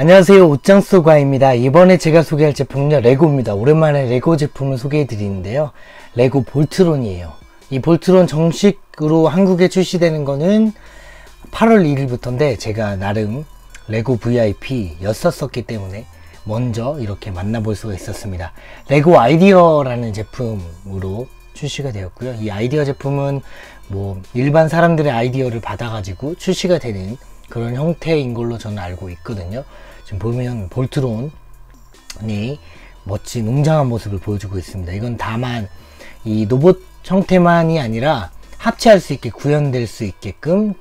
안녕하세요, 옷장소가입니다. 이번에 제가 소개할 제품은요, 레고입니다. 오랜만에 레고 제품을 소개해 드리는데요, 레고 볼트론이에요. 이 볼트론 정식으로 한국에 출시되는 거는 8월 1일부터인데 제가 나름 레고 VIP였었기 때문에 먼저 이렇게 만나볼 수가 있었습니다. 레고 아이디어라는 제품으로 출시가 되었고요. 이 아이디어 제품은 뭐 일반 사람들의 아이디어를 받아가지고 출시가 되는 그런 형태인 걸로 저는 알고 있거든요. 지금 보면 볼트론이 멋진 웅장한 모습을 보여주고 있습니다. 이건 다만 이 로봇 형태만이 아니라 합체할 수 있게 구현될 수 있게끔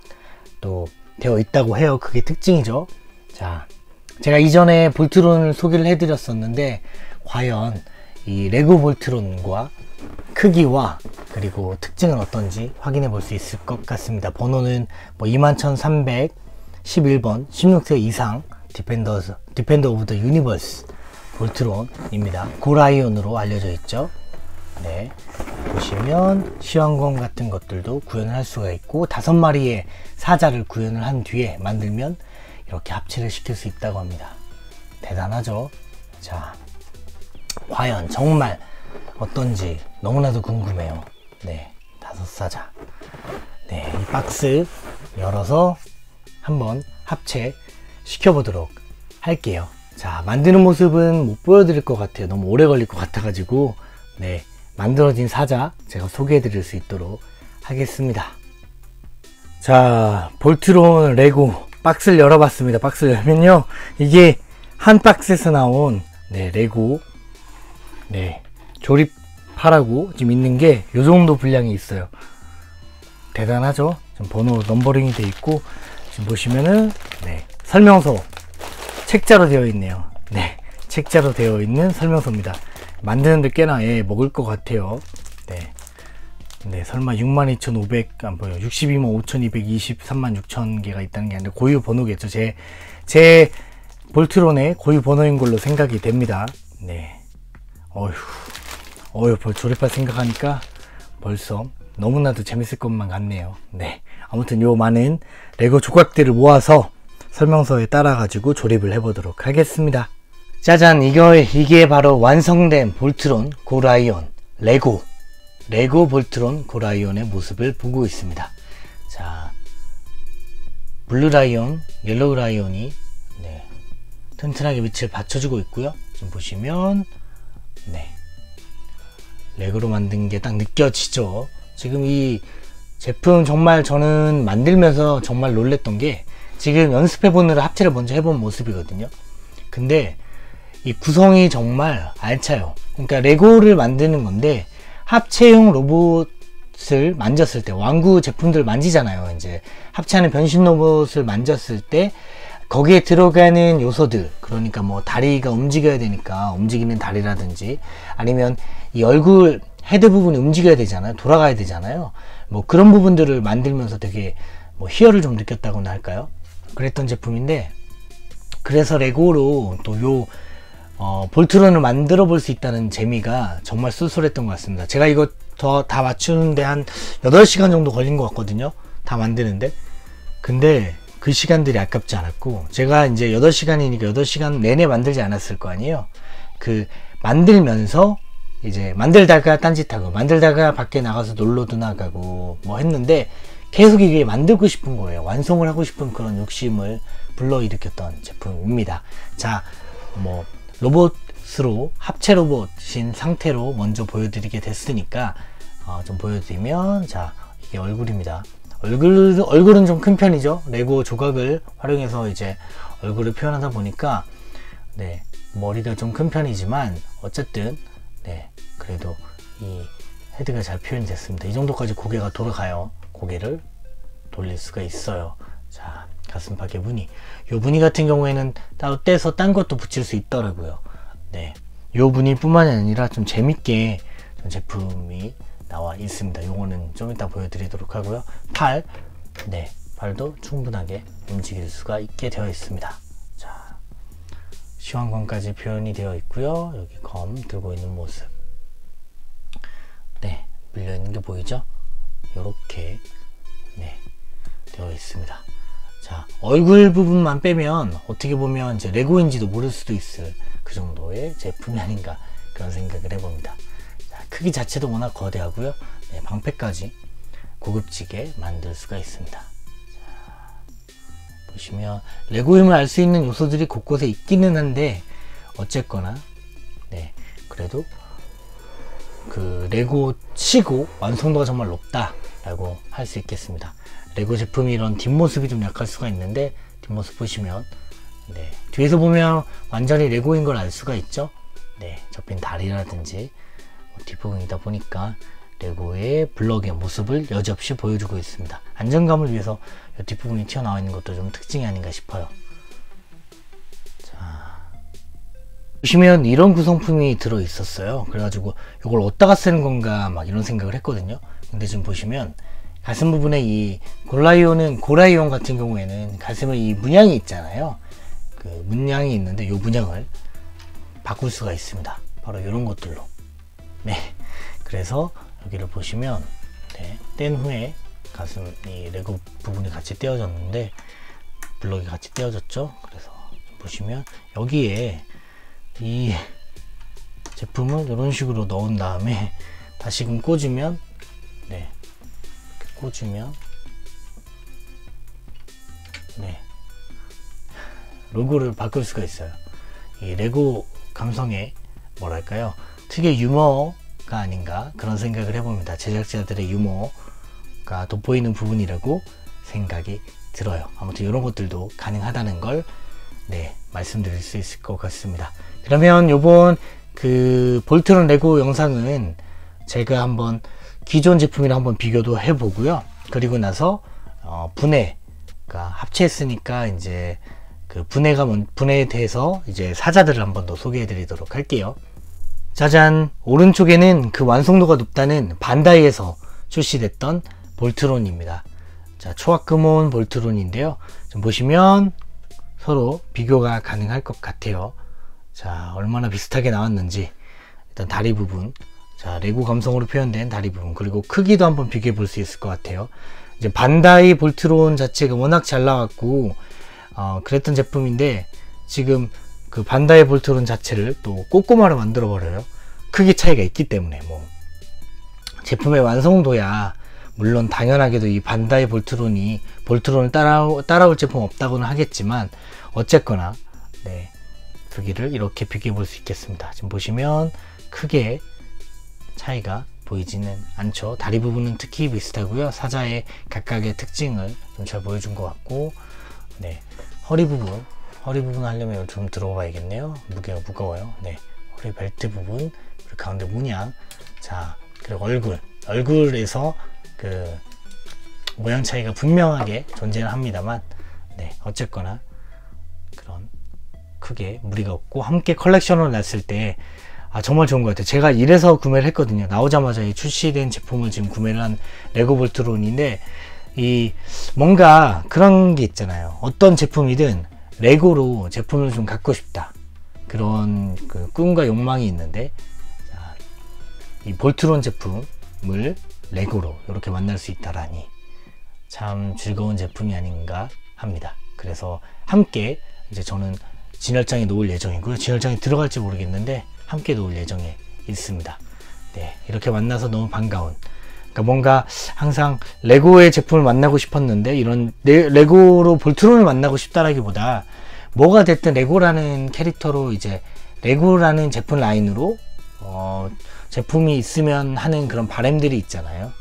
또 되어 있다고 해요. 그게 특징이죠. 자, 제가 이전에 볼트론을 소개를 해드렸었는데 과연 이 레고 볼트론과 크기와 그리고 특징은 어떤지 확인해 볼 수 있을 것 같습니다. 번호는 뭐 20311번 16세 이상 디펜더 오브 더 유니버스 볼트론입니다. 고라이온으로 알려져 있죠. 네, 보시면 시황검 같은 것들도 구현을 할 수가 있고 5마리의 사자를 구현을 한 뒤에 만들면 이렇게 합체를 시킬 수 있다고 합니다. 대단하죠. 자, 과연 정말 어떤지 너무나도 궁금해요. 네, 5사자. 네, 이 박스 열어서 한번 합체 시켜보도록 할게요. 자, 만드는 모습은 못 보여드릴 것 같아요. 너무 오래 걸릴 것 같아가지고, 네, 만들어진 사자 제가 소개해드릴 수 있도록 하겠습니다. 자, 볼트론 레고 박스를 열어봤습니다. 박스를 열면요, 이게 한 박스에서 나온 레고 조립하라고 지금 있는 게 요 정도 분량이 있어요. 대단하죠? 지금 번호 넘버링이 되어 있고, 지금 보시면은 설명서 책자로 되어 있네요. 네, 책자로 되어 있는 설명서입니다. 만드는데 꽤나 먹을 것 같아요. 네, 설마 62,500, 안 보여. 625,223만 6천 개가 있다는 게 아니라 고유 번호겠죠. 제 볼트론의 고유 번호인 걸로 생각이 됩니다. 네. 어휴, 조립할 생각하니까 벌써 너무나도 재밌을 것만 같네요. 네. 아무튼 요 많은 레고 조각들을 모아서 설명서에 따라 가지고 조립을 해보도록 하겠습니다. 짜잔, 이게 바로 완성된 볼트론 고라이온 레고 볼트론 고라이온의 모습을 보고 있습니다. 자, 블루 라이온, 옐로우 라이온이 튼튼하게 밑을 받쳐주고 있고요. 지금 보시면 레고로 만든 게 딱 느껴지죠. 지금 이 제품 정말 저는 만들면서 정말 놀랬던 게, 지금 연습해보느라 합체를 먼저 해본 모습이거든요. 근데 이 구성이 정말 알차요. 그러니까 레고를 만드는 건데 합체용 로봇을 만졌을 때, 완구 제품들 만지잖아요. 이제 합체하는 변신 로봇을 만졌을 때 거기에 들어가는 요소들, 그러니까 뭐 다리가 움직여야 되니까 움직이는 다리라든지, 아니면 이 얼굴 헤드 부분이 움직여야 되잖아요. 돌아가야 되잖아요. 뭐 그런 부분들을 만들면서 되게 뭐 희열을 좀 느꼈다고나 할까요? 그랬던 제품인데, 그래서 레고로 또 요 볼트론을 만들어 볼 수 있다는 재미가 정말 쏠쏠했던 것 같습니다. 제가 이거 다 맞추는데 한 8시간 정도 걸린 것 같거든요. 다 만드는데. 근데 그 시간들이 아깝지 않았고, 제가 이제 8시간이니까 8시간 내내 만들지 않았을 거 아니에요. 그 만들면서 이제 만들다가 딴짓하고, 만들다가 밖에 나가서 놀러도 나가고 뭐 했는데, 계속 이게 만들고 싶은 거예요. 완성을 하고 싶은 그런 욕심을 불러일으켰던 제품입니다. 자, 뭐 로봇으로, 합체 로봇인 상태로 먼저 보여드리게 됐으니까 좀 보여드리면, 자, 이게 얼굴입니다. 얼굴은 좀 큰 편이죠. 레고 조각을 활용해서 이제 얼굴을 표현하다 보니까 머리가 좀 큰 편이지만 어쨌든 그래도 이 헤드가 잘 표현이 됐습니다. 이 정도까지 고개가 돌아가요. 고개를 돌릴 수가 있어요. 자, 가슴팍의 무늬, 요 무늬 같은 경우에는 따로 떼서 딴 것도 붙일 수 있더라고요. 요 무늬 뿐만이 아니라 좀 재밌게 좀 제품이 나와 있습니다. 요거는 좀 이따 보여드리도록 하고요. 팔도 충분하게 움직일 수가 있게 되어 있습니다. 자, 시황검까지 표현이 되어 있고요. 여기 검 들고 있는 모습, 밀려 있는 게 보이죠? 요렇게 되어 있습니다. 자, 얼굴 부분만 빼면 어떻게 보면 이제 레고인지도 모를 수도 있을 그 정도의 제품이 아닌가 그런 생각을 해봅니다. 자, 크기 자체도 워낙 거대하고요. 네, 방패까지 고급지게 만들 수가 있습니다. 자, 보시면 레고임을 알 수 있는 요소들이 곳곳에 있기는 한데 어쨌거나 네, 그래도 그 레고 치고 완성도가 정말 높다 라고 할 수 있겠습니다. 레고 제품이 이런 뒷모습이 좀 약할 수가 있는데 뒷모습 보시면 네, 뒤에서 보면 완전히 레고인 걸 알 수가 있죠. 네, 접힌 다리라든지 뒷부분이다 보니까 레고의 블럭의 모습을 여지없이 보여주고 있습니다. 안정감을 위해서 뒷부분이 튀어나와 있는 것도 좀 특징이 아닌가 싶어요. 자, 보시면 이런 구성품이 들어 있었어요. 그래가지고 이걸 어디다가 쓰는 건가 막 이런 생각을 했거든요. 근데 지금 보시면 가슴 부분에 이 고라이온 같은 경우에는 가슴에 이 문양이 있잖아요. 그 문양이 있는데 이 문양을 바꿀 수가 있습니다. 바로 이런 것들로. 네, 그래서 여기를 보시면 네, 뗀 후에 가슴 이 레고 부분이 같이 떼어졌는데 블럭이 같이 떼어졌죠. 그래서 보시면 여기에 이 제품을 이런 식으로 넣은 다음에 다시금 꽂으면 네, 꽂으면 네, 로고를 바꿀 수가 있어요. 이 레고 감성의 뭐랄까요, 특유의 유머가 아닌가 그런 생각을 해봅니다. 제작자들의 유머가 돋보이는 부분이라고 생각이 들어요. 아무튼 이런 것들도 가능하다는 걸 네, 말씀드릴 수 있을 것 같습니다. 그러면 요번 그 볼트론 레고 영상은 제가 한번 기존 제품이랑 한번 비교도 해보고요. 그리고 나서 분해가 합체했으니까 이제 그 분해에 대해서 이제 사자들을 한번 더 소개해 드리도록 할게요. 짜잔! 오른쪽에는 그 완성도가 높다는 반다이에서 출시됐던 볼트론입니다. 자, 초합금온 볼트론인데요. 좀 보시면 서로 비교가 가능할 것 같아요. 자, 얼마나 비슷하게 나왔는지 일단 다리 부분, 자, 레고 감성으로 표현된 다리 부분, 그리고 크기도 한번 비교해 볼 수 있을 것 같아요. 이제 반다이 볼트론 자체가 워낙 잘 나왔고 그랬던 제품인데 지금 그 반다이 볼트론 자체를 또 꼬꼬마로 만들어 버려요. 크기 차이가 있기 때문에 뭐 제품의 완성도야 물론 당연하게도 이 반다이 볼트론을 따라올 제품 없다고는 하겠지만 어쨌거나 네, 크기를 이렇게 비교해 볼 수 있겠습니다. 지금 보시면 크게 차이가 보이지는 않죠. 다리 부분은 특히 비슷하고요. 사자의 각각의 특징을 좀 잘 보여준 것 같고, 네, 허리 부분 하려면 좀 들어봐야겠네요. 무거워요. 네, 허리 벨트 부분, 그리고 가운데 문양, 자, 그리고 얼굴에서 그 모양 차이가 분명하게 존재를 합니다만, 네, 어쨌거나 그런 크게 무리가 없고 함께 컬렉션을 냈을 때 정말 좋은 것 같아요. 제가 이래서 구매를 했거든요. 나오자마자 이 출시된 제품을 지금 구매를 한 레고 볼트론인데 이 뭔가 그런 게 있잖아요. 어떤 제품이든 레고로 제품을 좀 갖고 싶다, 그런 그 꿈과 욕망이 있는데 자, 이 볼트론 제품을 레고로 이렇게 만날 수 있다라니 참 즐거운 제품이 아닌가 합니다. 그래서 함께 이제 저는 진열장에 놓을 예정이고요. 진열장에 들어갈지 모르겠는데 함께 놓을 예정에 있습니다. 네, 이렇게 만나서 너무 반가운, 그러니까 뭔가 항상 레고의 제품을 만나고 싶었는데 이런 레고로 볼트론을 만나고 싶다라기보다 뭐가 됐든 레고라는 캐릭터로 이제 레고라는 제품 라인으로 제품이 있으면 하는 그런 바람들이 있잖아요.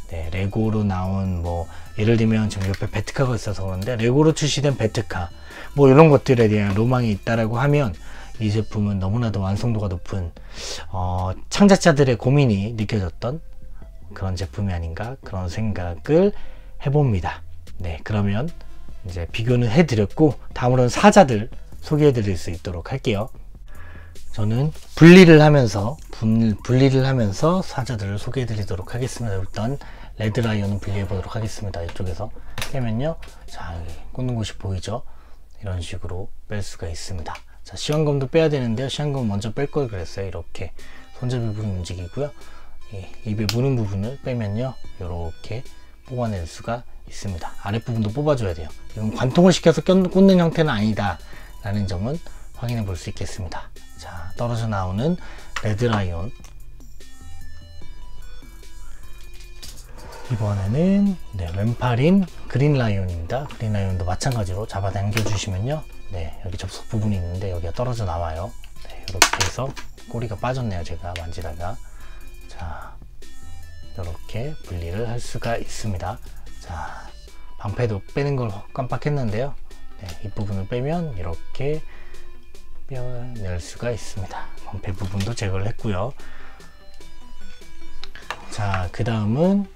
네, 레고로 나온 뭐 예를 들면 지금 옆에 베트카가 있어서 그런데 레고로 출시된 베트카 뭐 이런 것들에 대한 로망이 있다라고 하면 이 제품은 너무나도 완성도가 높은 창작자들의 고민이 느껴졌던 그런 제품이 아닌가 그런 생각을 해봅니다. 네, 그러면 이제 비교는 해드렸고 다음으로는 사자들 소개해 드릴 수 있도록 할게요. 저는 분리를 하면서 사자들을 소개해 드리도록 하겠습니다. 일단 레드라이언은 분리해 보도록 하겠습니다. 이쪽에서 빼면요, 자, 여기 꽂는 곳이 보이죠? 이런 식으로 뺄 수가 있습니다. 자, 시완검도 빼야 되는데요, 시완검 먼저 뺄 걸 그랬어요. 이렇게 손잡이 부분 움직이고요, 입에 무는 부분을 빼면요 이렇게 뽑아낼 수가 있습니다. 아랫부분도 뽑아줘야 돼요. 이건 관통을 시켜서 꽂는 형태는 아니다 라는 점은 확인해 볼 수 있겠습니다. 자, 떨어져 나오는 레드 라이온, 이번에는 왼팔인 그린 라이온입니다. 그린 라이온도 마찬가지로 잡아당겨 주시면요, 여기 접속 부분이 있는데 여기가 떨어져 나와요. 이렇게 해서 꼬리가 빠졌네요, 제가 만지다가. 자, 이렇게 분리를 할 수가 있습니다. 자, 방패도 빼는 걸 깜빡했는데요, 이 부분을 빼면 이렇게 빼낼 수가 있습니다. 방패 부분도 제거를 했고요. 자, 그 다음은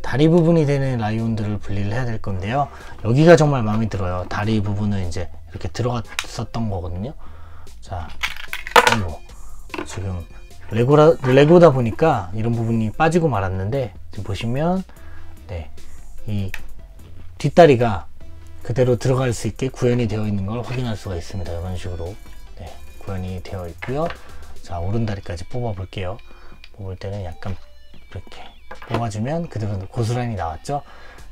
다리 부분이 되는 라이온들을 분리를 해야 될 건데요, 여기가 정말 마음에 들어요. 다리 부분은 이제 이렇게 들어갔었던 거거든요. 자, 지금 레고다 보니까 이런 부분이 빠지고 말았는데, 지금 보시면 이 뒷다리가 그대로 들어갈 수 있게 구현이 되어 있는 걸 확인할 수가 있습니다. 이런 식으로 구현이 되어 있고요. 자, 오른다리까지 뽑아 볼게요. 뽑을 때는 약간 이렇게 뽑아주면 그대로 고스란히 나왔죠.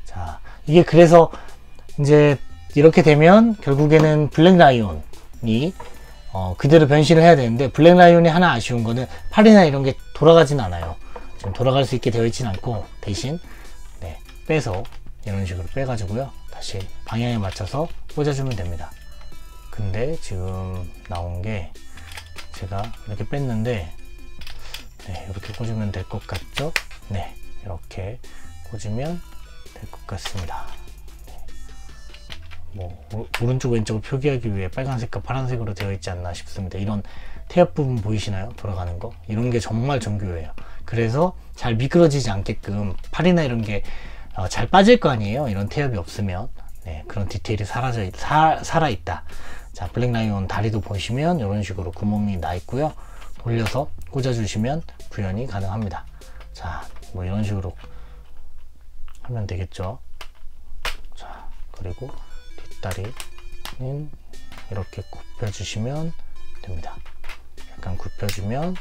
자, 이게 그래서 이제 이렇게 되면 결국에는 블랙 라이온이 그대로 변신을 해야 되는데, 블랙 라이온이 하나 아쉬운 거는 팔이나 이런 게 돌아가진 않아요. 지금 돌아갈 수 있게 되어 있진 않고, 대신 빼서 이런 식으로 빼가지고요, 다시 방향에 맞춰서 꽂아주면 됩니다. 근데 지금 나온 게, 제가 이렇게 뺐는데 이렇게 꽂으면 될 것 같죠? 이렇게 꽂으면 될 것 같습니다. 오른쪽 왼쪽을 표기하기 위해 빨간색과 파란색으로 되어 있지 않나 싶습니다. 이런 태엽 부분 보이시나요? 돌아가는 거, 이런 게 정말 정교해요. 그래서 잘 미끄러지지 않게끔 팔이나 이런 게 잘 빠질 거 아니에요, 이런 태엽이 없으면. 그런 디테일이 살아있다. 자, 블랙 라이온 다리도 보시면 이런 식으로 구멍이 나 있고요, 돌려서 꽂아주시면 구현이 가능합니다. 자, 이런 식으로 하면 되겠죠. 자, 그리고 뒷다리는 이렇게 굽혀주시면 됩니다. 약간 굽혀주면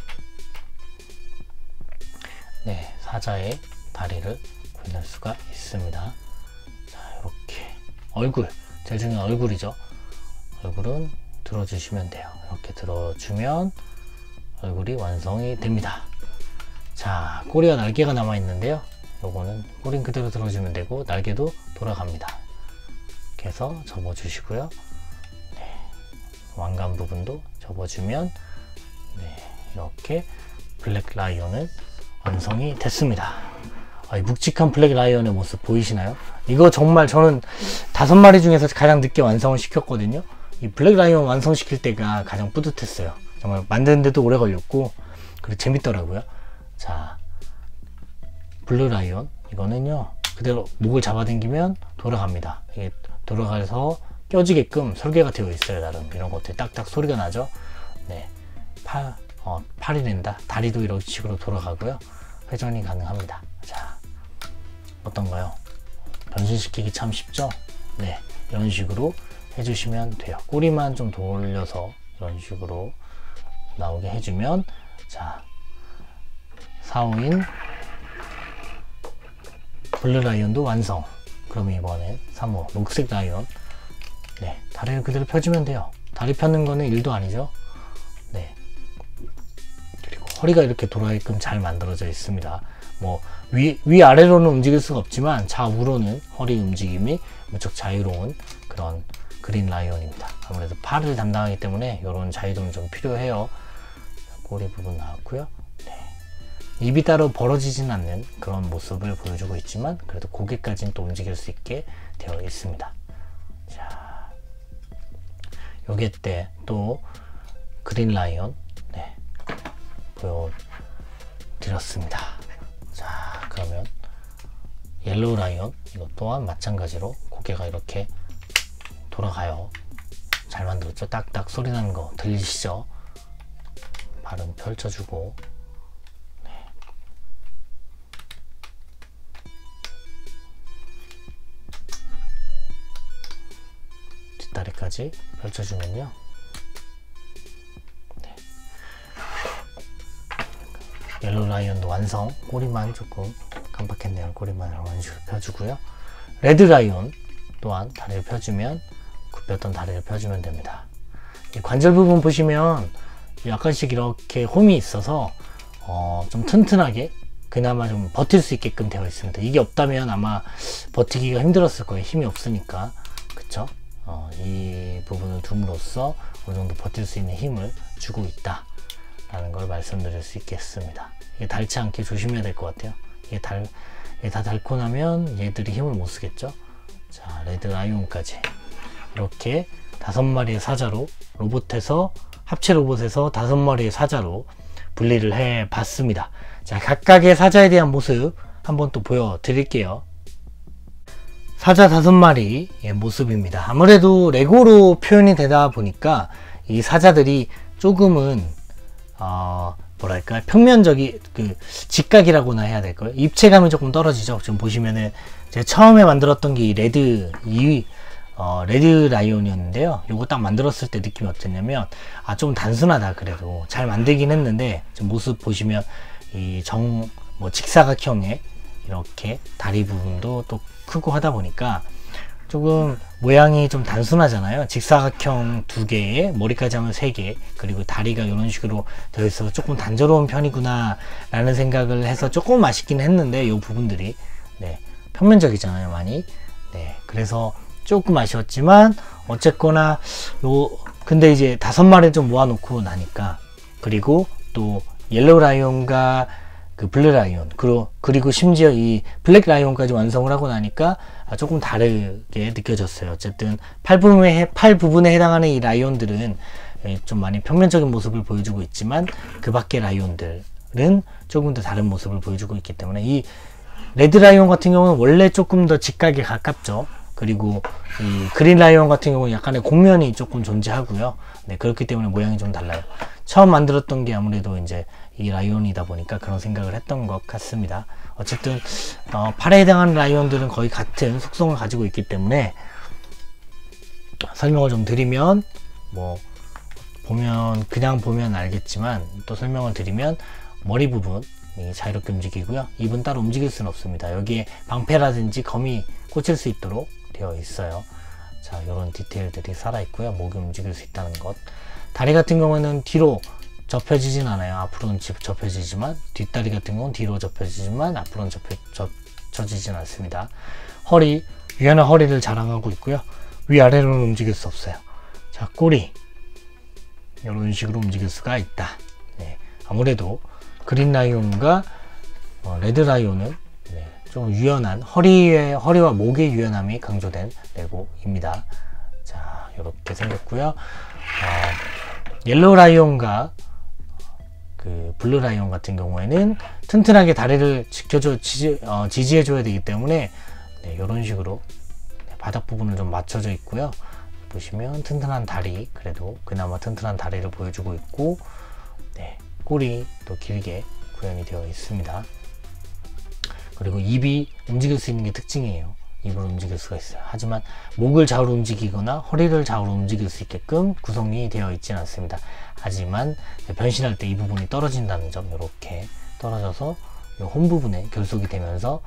사자의 다리를 구현할 수가 있습니다. 자, 이렇게 얼굴, 제일 중요한 얼굴이죠. 얼굴은 들어주시면 돼요. 이렇게 들어주면 얼굴이 완성이 됩니다. 자, 꼬리와 날개가 남아 있는데요, 요거는 꼬리는 그대로 들어주면 되고 날개도 돌아갑니다. 이렇게 해서 접어주시고요, 왕관 부분도 접어주면 이렇게 블랙 라이온은 완성이 됐습니다. 이 묵직한 블랙 라이온의 모습 보이시나요? 이거 정말 저는 5마리 중에서 가장 늦게 완성을 시켰거든요. 이 블랙 라이온 완성시킬 때가 가장 뿌듯했어요. 정말 만드는데도 오래 걸렸고, 그리고 재밌더라고요. 자, 블루 라이온, 이거는요, 그대로 목을 잡아당기면 돌아갑니다. 이게 돌아가서 껴지게끔 설계가 되어 있어요. 나름 이런 것들 딱딱 소리가 나죠. 팔이 된다. 다리도 이런 식으로 돌아가고요, 회전이 가능합니다. 자, 어떤가요? 변신시키기 참 쉽죠? 이런 식으로 해주시면 돼요. 꼬리만 좀 돌려서 이런 식으로 나오게 해주면, 자, 4호인 블루 라이온도 완성. 그럼 이번엔 3호 녹색 라이온, 다리를 그대로 펴주면 돼요. 다리 펴는 거는 일도 아니죠. 그리고 허리가 이렇게 돌아가게끔 잘 만들어져 있습니다. 위아래로는 움직일 수가 없지만 좌우로는 허리 움직임이 무척 자유로운 그런 그린 라이온입니다. 아무래도 팔을 담당하기 때문에 이런 자유도는 좀 필요해요. 꼬리 부분 나왔고요. 입이 따로 벌어지진 않는 그런 모습을 보여주고 있지만, 그래도 고개까지는 또 움직일 수 있게 되어 있습니다. 자, 요게 때 또 그린 라이온 보여드렸습니다. 자, 그러면 옐로우 라이온, 이것 또한 마찬가지로 고개가 이렇게 돌아가요. 잘 만들었죠? 딱딱 소리 나는 거 들리시죠? 발은 펼쳐주고, 뒷다리까지 펼쳐주면요, 옐로우 라이온도 완성. 꼬리만 조금 깜빡했네요. 꼬리만 이런 식으로 펴주고요. 레드 라이온 또한 다리를 펴주면, 굽혔던 다리를 펴주면 됩니다. 이 관절 부분 보시면 약간씩 이렇게 홈이 있어서 좀 튼튼하게 그나마 좀 버틸 수 있게끔 되어 있습니다. 이게 없다면 아마 버티기가 힘들었을 거예요. 힘이 없으니까. 그쵸? 이 부분을 둠으로써 어느 정도 버틸 수 있는 힘을 주고 있다 라는 걸 말씀드릴 수 있겠습니다. 이게 닳지 않게 조심해야 될 것 같아요. 이게 다 닳고 나면 얘들이 힘을 못 쓰겠죠. 자, 레드 라이온까지 이렇게 5마리의 사자로, 합체 로봇에서 5마리의 사자로 분리를 해 봤습니다. 자, 각각의 사자에 대한 모습 한번 또 보여드릴게요. 사자 5마리의 모습입니다. 아무래도 레고로 표현이 되다 보니까 이 사자들이 조금은 뭐랄까 평면적이 직각이라고나 해야 될까요? 입체감이 조금 떨어지죠. 지금 보시면은 제가 처음에 만들었던 게 이 레드 라이온이었는데요. 요거 딱 만들었을 때 느낌이 어땠냐면 좀 단순하다. 그래도 잘 만들긴 했는데 지금 모습 보시면 이 직사각형의 이렇게 다리 부분도 또 크고 하다 보니까 조금 모양이 좀 단순하잖아요. 직사각형 2개에 머리까지 하면 3개, 그리고 다리가 이런 식으로 되어 있어서 조금 단조로운 편이구나 라는 생각을 해서 조금 아쉽긴 했는데, 이 부분들이 평면적이잖아요, 많이. 그래서 조금 아쉬웠지만 어쨌거나 근데 이제 5마리 좀 모아놓고 나니까, 그리고 또 옐로우 라이온과 블랙 라이온, 그리고 심지어 이 블랙 라이온까지 완성을 하고 나니까 조금 다르게 느껴졌어요. 어쨌든 팔 부분에 해당하는 이 라이온들은 좀 많이 평면적인 모습을 보여주고 있지만, 그 밖의 라이온들은 조금 더 다른 모습을 보여주고 있기 때문에, 이 레드 라이온 같은 경우는 원래 조금 더 직각에 가깝죠. 그리고 이 그린 라이온 같은 경우는 약간의 곡면이 조금 존재하고요. 그렇기 때문에 모양이 좀 달라요. 처음 만들었던 게 아무래도 이제 이 라이온이다 보니까 그런 생각을 했던 것 같습니다. 어쨌든 팔에 해당하는 라이온들은 거의 같은 속성을 가지고 있기 때문에, 설명을 좀 드리면, 그냥 보면 알겠지만 또 설명을 드리면, 머리 부분이 자유롭게 움직이고요. 입은 따로 움직일 수는 없습니다. 여기에 방패라든지 검이 꽂힐 수 있도록 되어 있어요. 자, 이런 디테일들이 살아있고요. 목이 움직일 수 있다는 것. 다리 같은 경우는 뒤로 접혀지진 않아요. 앞으로는 접혀지지만, 뒷다리 같은 경우는 뒤로 접혀지지만 앞으로는 접혀지진 않습니다. 유연한 허리를 자랑하고 있고요. 위아래로는 움직일 수 없어요. 자, 꼬리 이런 식으로 움직일 수가 있다. 아무래도 그린 라이온과 레드 라이온은 좀 유연한 허리와 목의 유연함이 강조된 레고입니다. 자, 이렇게 생겼고요. 옐로우 라이온과 블루 라이온 같은 경우에는 튼튼하게 다리를 지지해줘야 되기 때문에 이런 식으로 바닥 부분을 좀 맞춰져 있고요. 보시면 튼튼한 다리, 그래도 그나마 튼튼한 다리를 보여주고 있고, 꼬리도 길게 구현이 되어 있습니다. 그리고 입이 움직일 수 있는 게 특징이에요. 입을 움직일 수가 있어요. 하지만 목을 좌우로 움직이거나 허리를 좌우로 움직일 수 있게끔 구성이 되어 있지는 않습니다. 하지만 변신할 때 이 부분이 떨어진다는 점, 이렇게 떨어져서 홈 부분에 결속이 되면서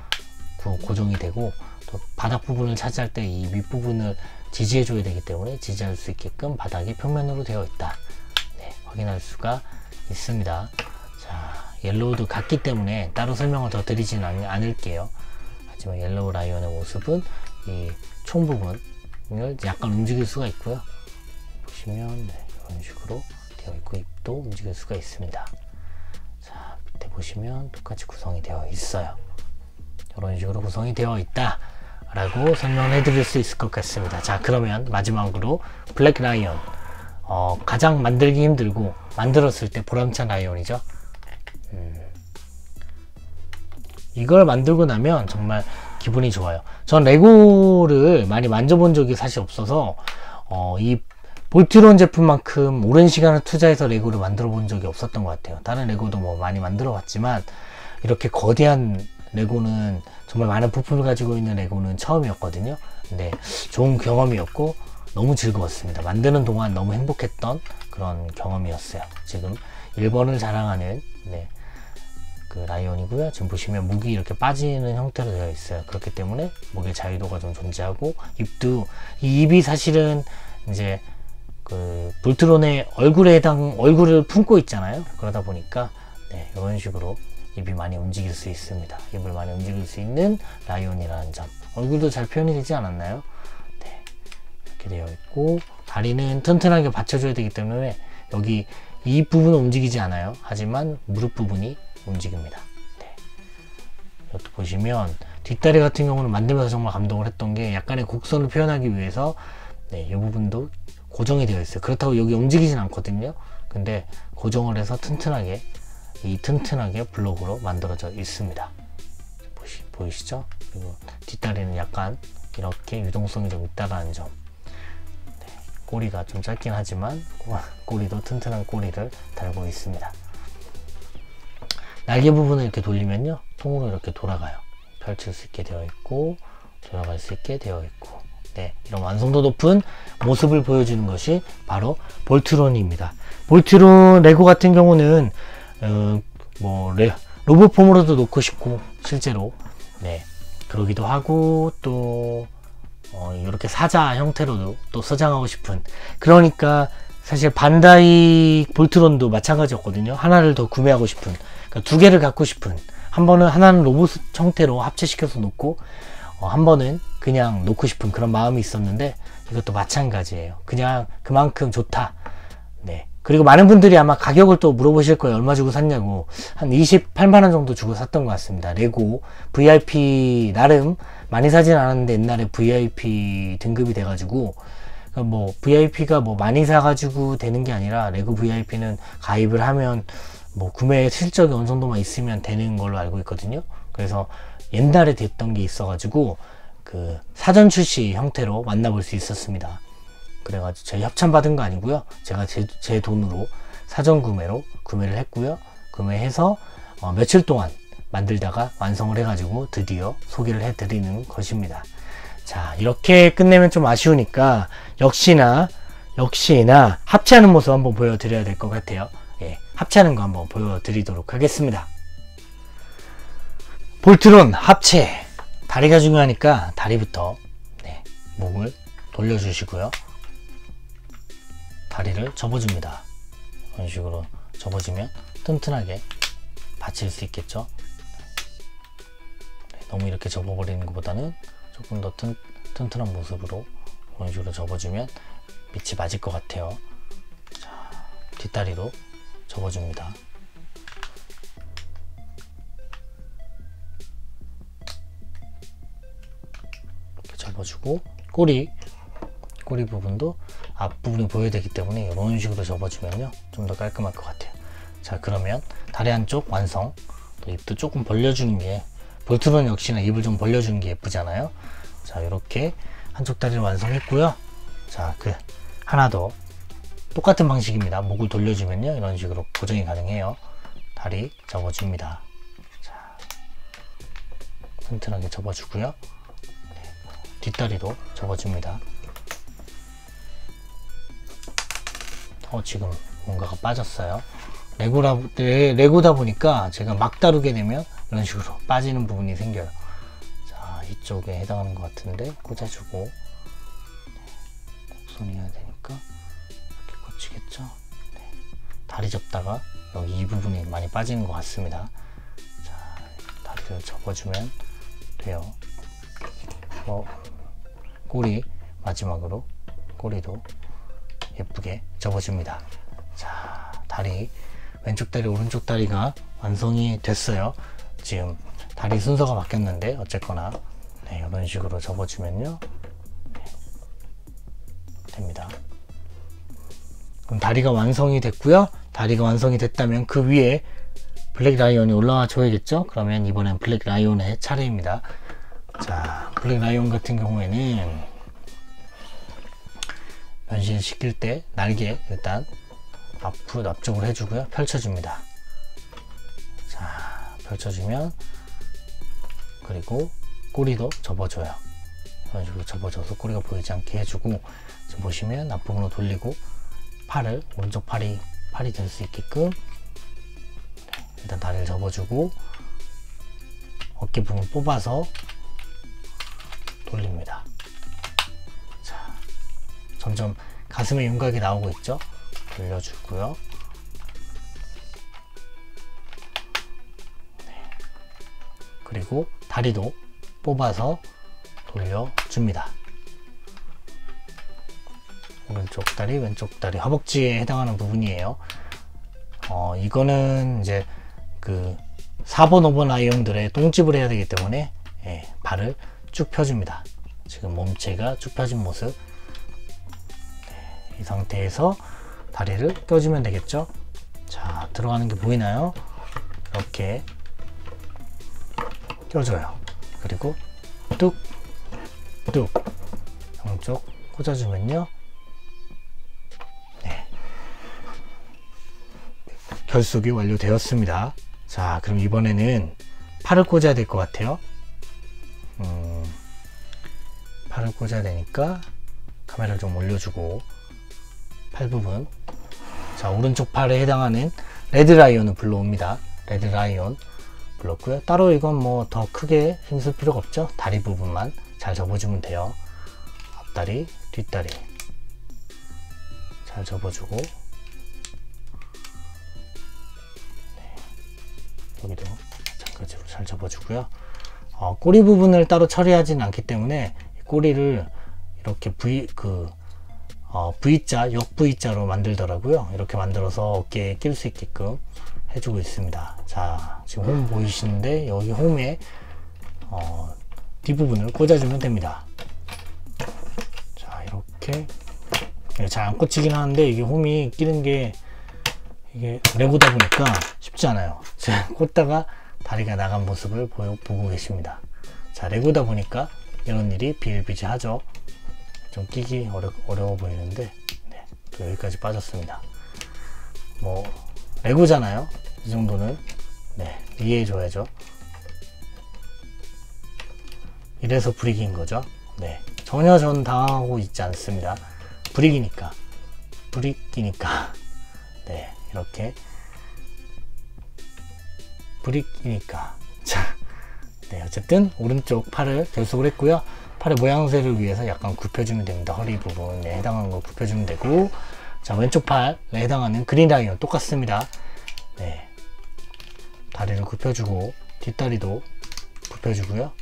고정이 되고, 또 바닥 부분을 차지할 때 이 윗부분을 지지해 줘야 되기 때문에 지지할 수 있게끔 바닥이 평면으로 되어 있다. 확인할 수가 있습니다. 자, 옐로우도 같기 때문에 따로 설명을 더 드리진 않을게요. 하지만 옐로우 라이온의 모습은 이 총 부분을 약간 움직일 수가 있고요. 보시면 이런 식으로 되어 있고, 입도 움직일 수가 있습니다. 자, 밑에 보시면 똑같이 구성이 되어 있어요. 이런 식으로 구성이 되어 있다 라고 설명을 해드릴 수 있을 것 같습니다. 자, 그러면 마지막으로 블랙 라이온, 가장 만들기 힘들고 만들었을 때 보람찬 라이온이죠. 이걸 만들고 나면 정말 기분이 좋아요. 전 레고를 많이 만져본 적이 사실 없어서 이 볼트론 제품만큼 오랜 시간을 투자해서 레고를 만들어 본 적이 없었던 것 같아요. 다른 레고도 많이 만들어 봤지만, 이렇게 거대한 레고는, 정말 많은 부품을 가지고 있는 레고는 처음이었거든요. 근데 좋은 경험이었고 너무 즐거웠습니다. 만드는 동안 너무 행복했던 그런 경험이었어요. 지금 1번을 자랑하는 그 라이온이고요. 지금 보시면 목이 이렇게 빠지는 형태로 되어 있어요. 그렇기 때문에 목의 자유도가 좀 존재하고, 입도, 이 입이 사실은 이제 그 볼트론의 얼굴을 품고 있잖아요. 그러다 보니까 네, 이런 식으로 입이 많이 움직일 수 있습니다. 입을 많이 움직일 수 있는 라이온이라는 점. 얼굴도 잘 표현이 되지 않았나요? 네, 이렇게 되어 있고, 다리는 튼튼하게 받쳐줘야 되기 때문에 여기 이 부분은 움직이지 않아요. 하지만 무릎 부분이 움직입니다. 네. 이것도 보시면 뒷다리 같은 경우는 만들면서 정말 감동을 했던 게, 약간의 곡선을 표현하기 위해서 네, 이 부분도 고정이 되어 있어요. 그렇다고 여기 움직이진 않거든요. 근데 고정을 해서 튼튼하게 블록으로 만들어져 있습니다. 보이시죠? 그리고 뒷다리는 약간 이렇게 유동성이 좀 있다라는 점. 네, 꼬리가 좀 짧긴 하지만 꼬리도 튼튼한 꼬리를 달고 있습니다. 날개 부분을 이렇게 돌리면요, 통으로 이렇게 돌아가요. 펼칠 수 있게 되어 있고, 돌아갈 수 있게 되어 있고, 네, 이런 완성도 높은 모습을 보여주는 것이 바로 볼트론입니다. 볼트론 레고 같은 경우는 로봇폼으로도 놓고 싶고, 실제로 네, 그러기도 하고, 또 이렇게 사자 형태로도 또 소장하고 싶은, 그러니까 사실 반다이 볼트론도 마찬가지였거든요. 하나를 더 구매하고 싶은, 그러니까 두 개를 갖고 싶은, 한 번은 하나는 로봇 형태로 합체시켜서 놓고, 한 번은 그냥 놓고 싶은 그런 마음이 있었는데, 이것도 마찬가지예요. 그냥 그만큼 좋다. 네. 그리고 많은 분들이 아마 가격을 또 물어보실 거예요. 얼마 주고 샀냐고. 한 28만원 정도 주고 샀던 것 같습니다. 레고 VIP, 나름 많이 사진 않았는데 옛날에 VIP 등급이 돼가지고, 뭐 VIP가 뭐 많이 사가지고 되는 게 아니라, 레고 VIP는 가입을 하면 뭐 구매 실적이 어느 정도만 있으면 되는 걸로 알고 있거든요. 그래서 옛날에 됐던 게 있어가지고 그 사전 출시 형태로 만나볼 수 있었습니다. 그래가지고 저희 협찬 받은 거 아니고요. 제가 제 돈으로 사전 구매를 했고요. 구매해서 며칠 동안 만들다가 완성을 해가지고 드디어 소개를 해드리는 것입니다. 자, 이렇게 끝내면 좀 아쉬우니까 역시나 합체하는 모습 한번 보여드려야 될 것 같아요. 예, 합체하는 거 한번 보여드리도록 하겠습니다. 볼트론 합체, 다리가 중요하니까 다리부터 네, 목을 돌려주시고요. 다리를 접어줍니다. 이런 식으로 접어주면 튼튼하게 받칠 수 있겠죠. 네, 너무 이렇게 접어버리는 것보다는 조금 더 튼튼한 모습으로 이런 식으로 접어주면 밑이 맞을 것 같아요. 자, 뒷다리도 접어줍니다. 이렇게 접어주고, 꼬리 부분도 앞부분이 보여야 되기 때문에 이런 식으로 접어주면요, 좀 더 깔끔할 것 같아요. 자, 그러면 다리 한쪽 완성. 또 입도 조금 벌려주는 게, 볼트론 역시나 입을 좀 벌려주는 게 예쁘잖아요. 자, 이렇게 한쪽 다리를 완성했고요. 자, 하나 더 똑같은 방식입니다. 목을 돌려주면요, 이런 식으로 고정이 가능해요. 다리 접어줍니다. 자, 튼튼하게 접어주고요. 네, 뒷다리도 접어줍니다. 지금 뭔가가 빠졌어요. 레고다 보니까 제가 막 다루게 되면 이런 식으로 빠지는 부분이 생겨요. 자, 이쪽에 해당하는 것 같은데 꽂아주고, 곡선이어야 되니까 이렇게 꽂히겠죠. 네. 다리 접다가 여기 이 부분이 많이 빠지는 것 같습니다. 자, 다리를 접어주면 돼요. 꼬리, 마지막으로 꼬리도 예쁘게 접어줍니다. 자, 다리, 왼쪽 다리, 오른쪽 다리가 완성이 됐어요. 지금 다리 순서가 바뀌었는데 어쨌거나 네, 이런 식으로 접어주면요, 네, 됩니다. 그럼 다리가 완성이 됐고요. 다리가 완성이 됐다면 그 위에 블랙 라이온이 올라와 줘야겠죠. 그러면 이번엔 블랙 라이온의 차례입니다. 자, 블랙 라이온 같은 경우에는 변신시킬 때 날개 일단 앞쪽으로 해주고요. 펼쳐줍니다. 자, 펼쳐주면, 그리고 꼬리도 접어줘요. 이런 식으로 접어줘서 꼬리가 보이지 않게 해주고, 지금 보시면 앞부분으로 돌리고, 오른쪽 팔이 될 수 있게끔 일단 다리를 접어주고 어깨 부분 뽑아서 돌립니다. 자, 점점 가슴에 윤곽이 나오고 있죠? 돌려주고요. 네. 그리고 다리도 뽑아서 돌려줍니다. 오른쪽 다리, 왼쪽 다리, 허벅지에 해당하는 부분이에요. 이거는 이제 그 4번, 5번 아이용들의 똥집을 해야 되기 때문에 발을 쭉 펴줍니다. 지금 몸체가 쭉 펴진 모습. 이 상태에서 다리를 껴주면 되겠죠. 자, 들어가는 게 보이나요? 이렇게 껴줘요. 그리고 뚝 뚝 양쪽 꽂아주면요, 네, 결속이 완료되었습니다. 자, 그럼 이번에는 팔을 꽂아야 될 것 같아요. 팔을 꽂아야 되니까 카메라를 좀 올려주고 팔 부분, 자, 오른쪽 팔에 해당하는 레드라이온을 불러옵니다. 레드라이온 불렀고요. 따로 이건 뭐 더 크게 힘쓸 필요가 없죠. 다리 부분만 잘 접어주면 돼요. 앞다리, 뒷다리 잘 접어주고, 네, 여기도 마찬가지로 잘 접어주고요. 꼬리 부분을 따로 처리하지는 않기 때문에 꼬리를 이렇게 V자, 역 V자로 만들더라고요. 이렇게 만들어서 어깨에 낄 수 있게끔 해주고 있습니다. 자, 지금 홈 보이시는데 여기 홈에 뒷부분을 꽂아주면 됩니다. 자, 이렇게 잘 안 꽂히긴 하는데 이게 홈이 끼는 게 이게 레고다 보니까 쉽지 않아요. 제가 꽂다가 다리가 나간 모습을 보고 계십니다. 자, 레고다 보니까 이런 일이 비일비재하죠. 좀 끼기 어려워 보이는데, 네, 또 여기까지 빠졌습니다. 뭐 레고잖아요. 이 정도는, 네, 이해해 줘야죠. 이래서 브릭인 거죠. 네, 전혀 전 당하고 있지 않습니다. 브릭이니까, 네, 이렇게 브릭이니까. 자, 네, 어쨌든 오른쪽 팔을 결속을 했고요. 팔의 모양새를 위해서 약간 굽혀주면 됩니다. 허리 부분에 해당하는 거 굽혀주면 되고, 자, 왼쪽 팔에 해당하는 그린 라이온 똑같습니다. 네, 다리를 굽혀주고 뒷다리도 굽혀주고요.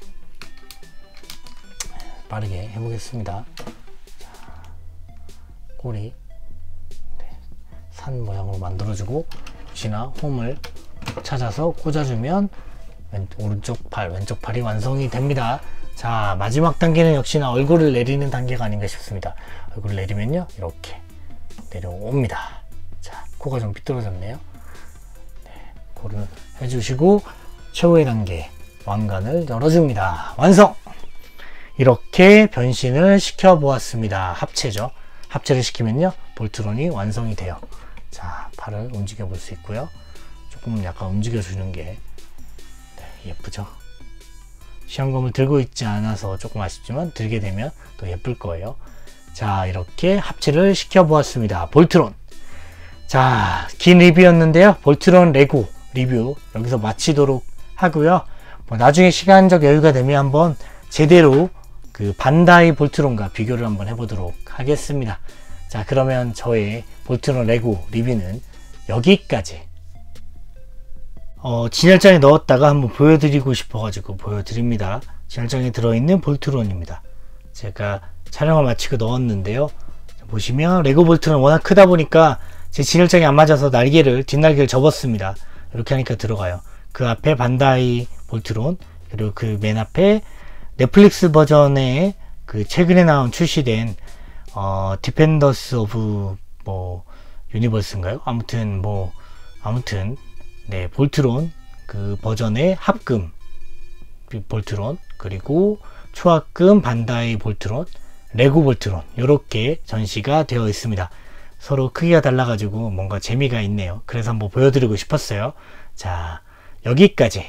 빠르게 해보겠습니다. 자, 꼬리, 네, 산 모양으로 만들어주고 역시나 홈을 찾아서 꽂아주면 오른쪽 팔, 왼쪽 팔이 완성이 됩니다. 자, 마지막 단계는 역시나 얼굴을 내리는 단계가 아닌가 싶습니다. 얼굴을 내리면요, 이렇게 내려옵니다. 자, 코가 좀 삐뚤어졌네요. 네, 코를 해주시고 최후의 단계, 왕관을 열어줍니다. 완성! 이렇게 변신을 시켜 보았습니다. 합체죠. 합체를 시키면요, 볼트론이 완성이 돼요. 자, 팔을 움직여 볼 수 있고요. 조금 약간 움직여 주는 게, 네, 예쁘죠. 시험검을 들고 있지 않아서 조금 아쉽지만 들게 되면 또 예쁠 거예요. 자, 이렇게 합체를 시켜 보았습니다. 볼트론. 자, 긴 리뷰였는데요, 볼트론 레고 리뷰 여기서 마치도록 하고요. 뭐 나중에 시간적 여유가 되면 한번 제대로 그 반다이 볼트론과 비교를 한번 해보도록 하겠습니다. 자, 그러면 저의 볼트론 레고 리뷰는 여기까지. 진열장에 넣었다가 한번 보여드리고 싶어가지고 보여드립니다. 진열장에 들어있는 볼트론입니다. 제가 촬영을 마치고 넣었는데요. 보시면 레고 볼트론 워낙 크다 보니까 제 진열장에 안 맞아서 뒷날개를 접었습니다. 이렇게 하니까 들어가요. 그 앞에 반다이 볼트론, 그리고 그 맨 앞에 넷플릭스 버전의 그 최근에 출시된 디펜더스 오브 뭐 유니버스인가요? 아무튼 네, 볼트론 그 버전의 합금 볼트론, 그리고 초합금 반다이 볼트론, 레고 볼트론, 이렇게 전시가 되어 있습니다. 서로 크기가 달라가지고 뭔가 재미가 있네요. 그래서 한번 보여드리고 싶었어요. 자, 여기까지